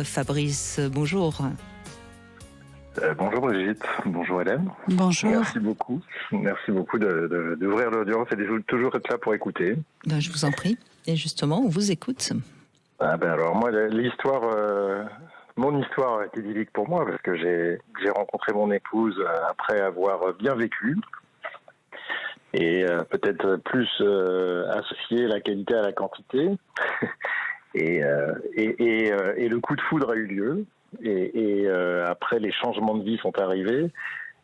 Fabrice, bonjour. Bonjour Brigitte, bonjour Hélène. Bonjour. Merci beaucoup d'ouvrir l'audience et de toujours être là pour écouter. Ben, je vous en prie. Et justement, on vous écoute. Alors moi, mon histoire est idyllique pour moi parce que j'ai rencontré mon épouse après avoir bien vécu et peut-être plus associé la qualité à la quantité. et le coup de foudre a eu lieu. Et après, les changements de vie sont arrivés.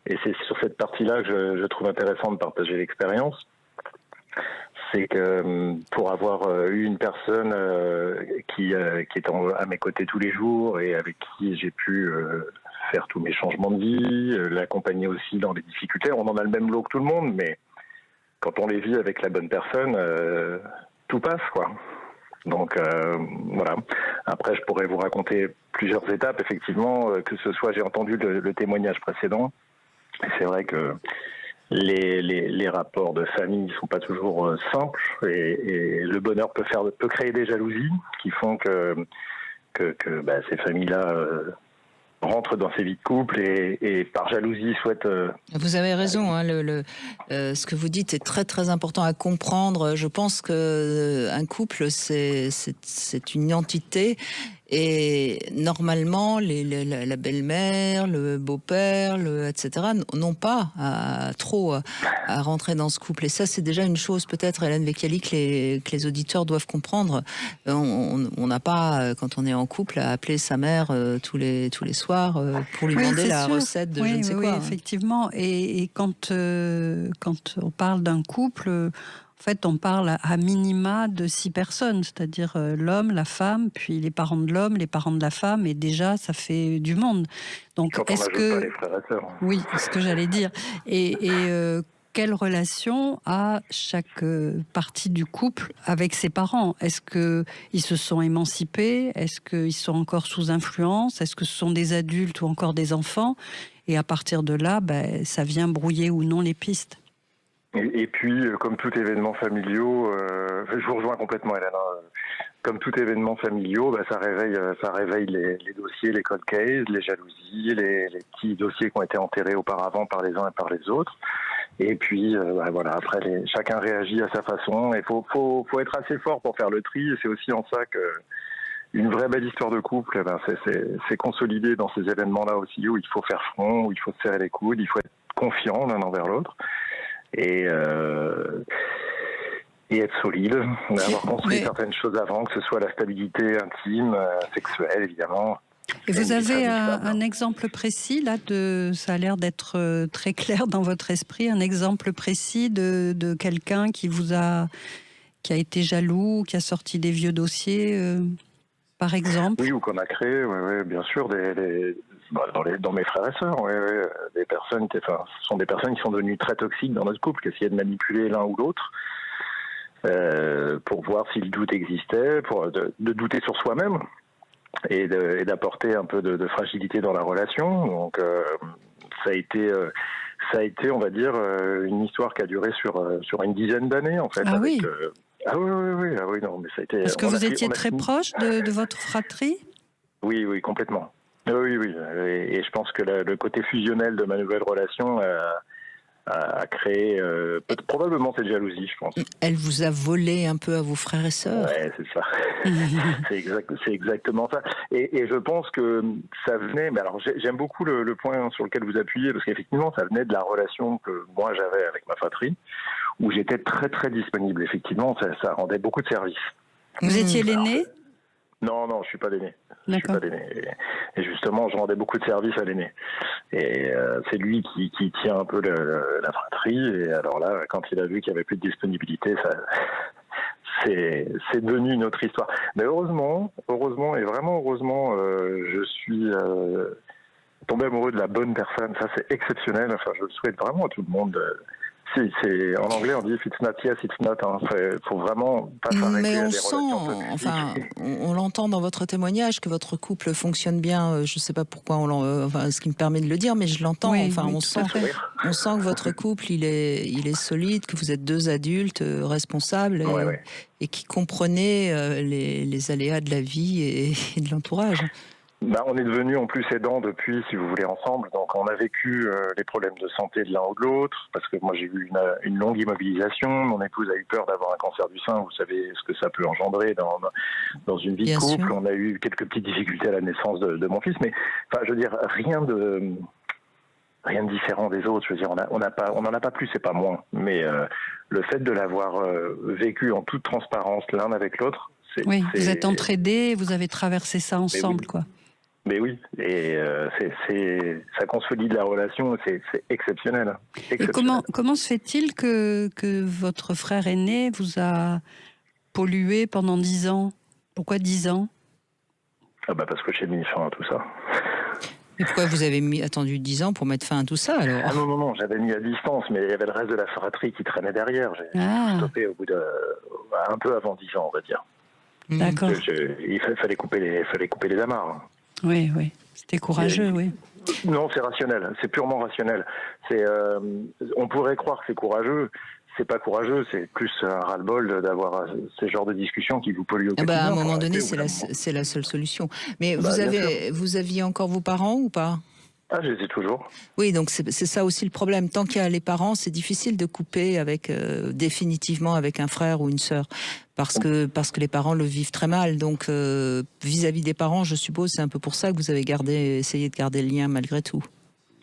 Et c'est sur cette partie-là que je trouve intéressant de partager l'expérience. C'est que pour avoir eu une personne qui est à mes côtés tous les jours et avec qui j'ai pu faire tous mes changements de vie, l'accompagner aussi dans les difficultés. On en a le même lot que tout le monde, mais quand on les vit avec la bonne personne, tout passe, quoi. Donc voilà. Après, je pourrais vous raconter plusieurs étapes, effectivement, que ce soit, j'ai entendu le témoignage précédent. C'est vrai que les rapports de famille ne sont pas toujours simples et le bonheur peut créer des jalousies qui font que ces familles-là rentrent dans ces vies de couple et par jalousie souhaitent... Vous avez raison, hein, ce que vous dites est très très important à comprendre. Je pense qu'un couple, c'est une entité. Et normalement, la belle-mère, le beau-père, etc., n'ont pas à rentrer dans ce couple. Et ça, c'est déjà une chose, peut-être, Hélène Vecchiali, que les auditeurs doivent comprendre. On n'a pas, quand on est en couple, à appeler sa mère tous les soirs pour lui demander la recette de je ne sais quoi. Oui, effectivement. Et quand on parle d'un couple... En fait, on parle à minima de 6 personnes, c'est-à-dire l'homme, la femme, puis les parents de l'homme, les parents de la femme, et déjà, ça fait du monde. Donc, quand est-ce on n'ajoute pas les frères et sœurs. Oui, c'est ce que j'allais dire. Et quelle relation a chaque partie du couple avec ses parents? Est-ce qu'ils se sont émancipés? Est-ce qu'ils sont encore sous influence? Est-ce que ce sont des adultes ou encore des enfants? Et à partir de là, ça vient brouiller ou non les pistes. Et puis, comme tout événement familial, je vous rejoins complètement, Hélène. Comme tout événement familial, ça réveille les dossiers, les cold cases, les jalousies, les petits dossiers qui ont été enterrés auparavant par les uns et par les autres. Et puis, voilà, après, chacun réagit à sa façon. Et faut être assez fort pour faire le tri. Et c'est aussi en ça que une vraie belle histoire de couple, c'est consolidé dans ces événements-là aussi, où il faut faire front, où il faut se serrer les coudes, il faut être confiant l'un envers l'autre. Et être solide, avoir construit certaines choses avant, que ce soit la stabilité intime, sexuelle évidemment. Et vous avez un exemple précis là ça a l'air d'être très clair dans votre esprit, un exemple précis de quelqu'un qui a été jaloux, qui a sorti des vieux dossiers, par exemple. Oui, ou qu'on a créé, oui, bien sûr, dans mes frères et sœurs, des personnes ce sont des personnes qui sont devenues très toxiques dans notre couple, qui essayaient de manipuler l'un ou l'autre pour voir si le doute existait, de douter sur soi-même et d'apporter un peu de fragilité dans la relation. Donc ça a été, on va dire, une histoire qui a duré sur une dizaine d'années en fait. Ah oui. Oui, non, mais ça a été. Est-ce que vous étiez très proche de votre fratrie? Oui, complètement. Oui. Et je pense que le côté fusionnel de ma nouvelle relation a créé probablement cette jalousie, je pense. Elle vous a volé un peu à vos frères et sœurs. Ouais, c'est ça. c'est exactement ça. Et je pense que ça venait... Mais alors, j'aime beaucoup le point sur lequel vous appuyez, parce qu'effectivement, ça venait de la relation que moi j'avais avec ma fratrie, où j'étais très très disponible. Effectivement, ça rendait beaucoup de services. Vous étiez l'aîné? Non, je suis pas l'aîné. D'accord. Et justement, je rendais beaucoup de services à l'aîné. Et c'est lui qui tient un peu la fratrie. Et alors là, quand il a vu qu'il n'y avait plus de disponibilité, c'est devenu une autre histoire. Mais heureusement, et vraiment heureusement, je suis tombé amoureux de la bonne personne. Ça, c'est exceptionnel. Enfin, je le souhaite vraiment à tout le monde. En anglais, on dit if it's not yes, it's not. Faut vraiment pas s'arrêter. Mais à on des sent, relations on l'entend dans votre témoignage que votre couple fonctionne bien. Je ne sais pas pourquoi ce qui me permet de le dire, mais je l'entends. Oui, on sent que votre couple il est solide, que vous êtes deux adultes responsables et qui comprenez les aléas de la vie et de l'entourage. On est devenus en plus aidants depuis, si vous voulez, ensemble. Donc on a vécu les problèmes de santé de l'un ou de l'autre, parce que moi j'ai eu une longue immobilisation. Mon épouse a eu peur d'avoir un cancer du sein. Vous savez ce que ça peut engendrer dans une vie de Bien couple. sûr. On a eu quelques petites difficultés à la naissance de mon fils, mais enfin, je veux dire, rien de différent des autres. Je veux dire, on n'en a pas plus et pas moins. Mais le fait de l'avoir vécu en toute transparence l'un avec l'autre, Oui, vous êtes entraidés, vous avez traversé ça ensemble, quoi. Mais oui, et ça consolide la relation, c'est exceptionnel. Et comment se fait-il que votre frère aîné vous a pollué pendant 10 ans? Pourquoi 10 ans? Parce que j'ai mis fin à tout ça. Et pourquoi vous avez attendu 10 ans pour mettre fin à tout ça, alors? Ah non, j'avais mis à distance, mais il y avait le reste de la fratrie qui traînait derrière. J'ai stoppé au bout un peu avant 10 ans, on va dire. D'accord. Il fallait couper les amarres. Oui, c'était courageux, oui. Non, c'est rationnel, c'est purement rationnel. On pourrait croire que c'est courageux, c'est pas courageux, c'est plus un ras-le-bol d'avoir ce genre de discussion qui vous pollue au quotidien. À un moment donné, c'est la seule solution. Mais vous aviez encore vos parents ou pas? Ah, je les ai toujours. Oui, donc c'est ça aussi le problème. Tant qu'il y a les parents, c'est difficile de couper définitivement avec un frère ou une sœur, parce que les parents le vivent très mal. Donc vis-à-vis des parents, je suppose, c'est un peu pour ça que vous avez essayé de garder le lien malgré tout.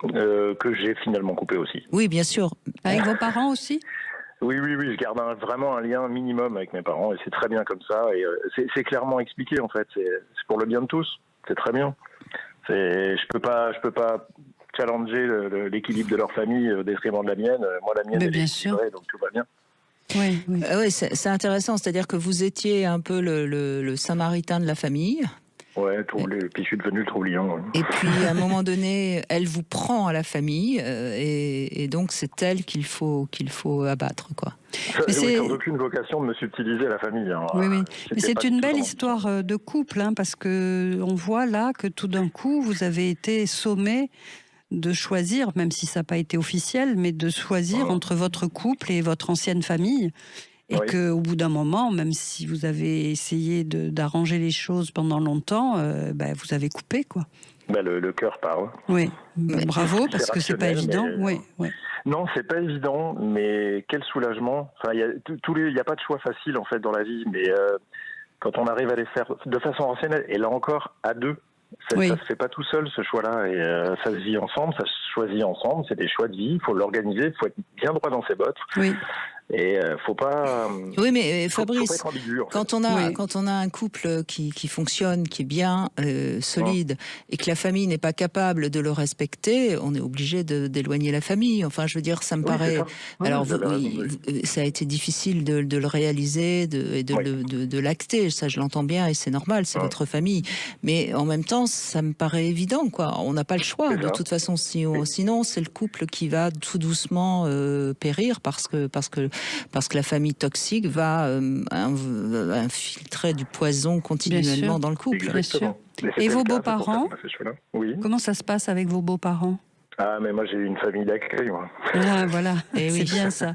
Que j'ai finalement coupé aussi. Oui, bien sûr. Avec vos parents aussi? Oui, je garde vraiment un lien minimum avec mes parents, et c'est très bien comme ça. Et c'est clairement expliqué, en fait. C'est pour le bien de tous. C'est très bien. Je peux pas challenger l'équilibre de leur famille au détriment de la mienne. Moi, la mienne, elle est équilibrée, donc tout va bien. Oui. Oui, c'est intéressant. C'est-à-dire que vous étiez un peu le Samaritain de la famille. Ouais, puis je suis devenu le troublion. Ouais. Et puis, à un moment donné, elle vous prend à la famille, et donc c'est elle qu'il faut abattre, quoi. Sans aucune vocation de me subtiliser à la famille. Hein. Oui. Mais c'est une belle histoire de couple, hein, parce que on voit là que tout d'un coup, vous avez été sommé de choisir, même si ça n'a pas été officiel, mais de choisir entre votre couple et votre ancienne famille. Et qu'au bout d'un moment, même si vous avez essayé d'arranger les choses pendant longtemps, vous avez coupé, quoi. Le cœur parle. Oui, bravo, parce que c'est pas évident. Oui. Non, c'est pas évident, mais quel soulagement. Enfin, il y a pas de choix facile en fait dans la vie, mais quand on arrive à les faire de façon rationnelle, et là encore à deux, ça se fait pas tout seul ce choix-là, et ça se vit ensemble, ça se choisit ensemble. C'est des choix de vie, il faut l'organiser, il faut être bien droit dans ses bottes. Oui. Et faut pas. Oui, mais Fabrice, faut pas être ambigu, en fait. quand on a un couple qui fonctionne, qui est bien solide, et que la famille n'est pas capable de le respecter, on est obligé d'éloigner la famille. Enfin, je veux dire, ça me paraît. Alors, ça a été difficile de le réaliser, et de l'acter. Ça, je l'entends bien, et c'est normal, c'est votre famille. Mais en même temps, ça me paraît évident, quoi. On n'a pas le choix. De toute façon, sinon, c'est le couple qui va tout doucement périr parce que la famille toxique va infiltrer du poison continuellement dans le couple. Bien sûr. Et vos beaux-parents, comment ça se passe avec vos beaux-parents? Ah, mais moi j'ai eu une famille d'accueil, moi. Ah, voilà, c'est bien ça.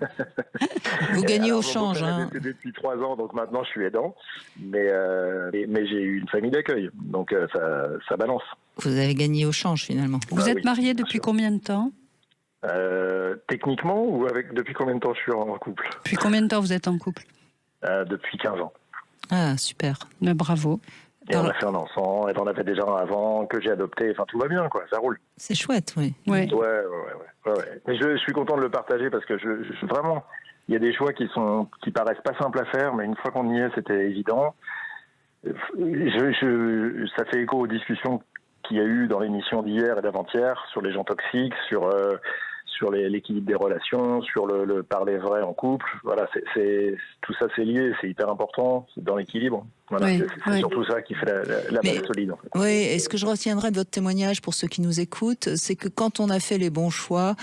Vous gagnez au change. Depuis 3 ans, donc maintenant je suis aidant. Mais j'ai eu une famille d'accueil, donc ça balance. Vous avez gagné au change finalement. Vous êtes marié depuis combien de temps? Techniquement, ou depuis combien de temps je suis en couple? Depuis combien de temps vous êtes en couple? Depuis 15 ans. Ah, super. Bravo. Et on a fait un enfant, et on avait déjà un avant, que j'ai adopté, enfin tout va bien, quoi, ça roule. C'est chouette, oui. Ouais. Mais je suis content de le partager parce que vraiment, il y a des choix qui paraissent pas simples à faire, mais une fois qu'on y est, c'était évident. Ça fait écho aux discussions qu'il y a eu dans l'émission d'hier et d'avant-hier sur les gens toxiques, sur l'équilibre des relations, sur le parler vrai en couple. Voilà, tout ça c'est lié, c'est hyper important dans l'équilibre. Voilà, c'est surtout ça qui fait la base solide. En fait. Oui, et ce que je retiendrai de votre témoignage pour ceux qui nous écoutent, c'est que quand on a fait les bons choix,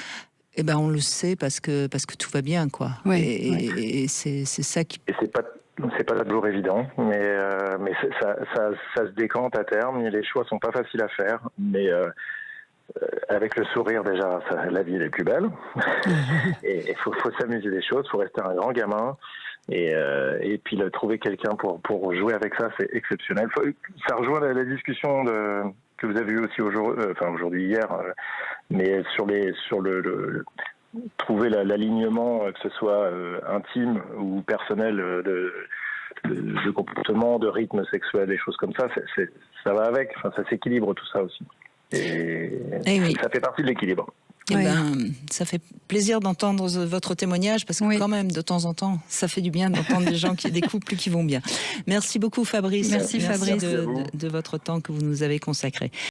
on le sait parce que tout va bien, quoi. Et c'est ça qui. Et c'est pas toujours évident, mais ça se décante à terme. Et les choix sont pas faciles à faire, mais avec le sourire déjà, la vie elle est plus belle. Et il faut s'amuser des choses, il faut rester un grand gamin. Et puis trouver quelqu'un pour jouer avec ça, c'est exceptionnel. Ça rejoint la discussion que vous avez eue aussi aujourd'hui, hier, mais sur le trouver l'alignement, que ce soit intime ou personnel, de comportement, de rythme sexuel, des choses comme ça, ça va avec. Enfin, ça s'équilibre tout ça aussi. Et oui. Ça fait partie de l'équilibre. Eh ben, ça fait plaisir d'entendre votre témoignage parce que quand même, de temps en temps, ça fait du bien d'entendre des couples qui vont bien. Merci beaucoup, Fabrice. Merci Fabrice de votre temps que vous nous avez consacré.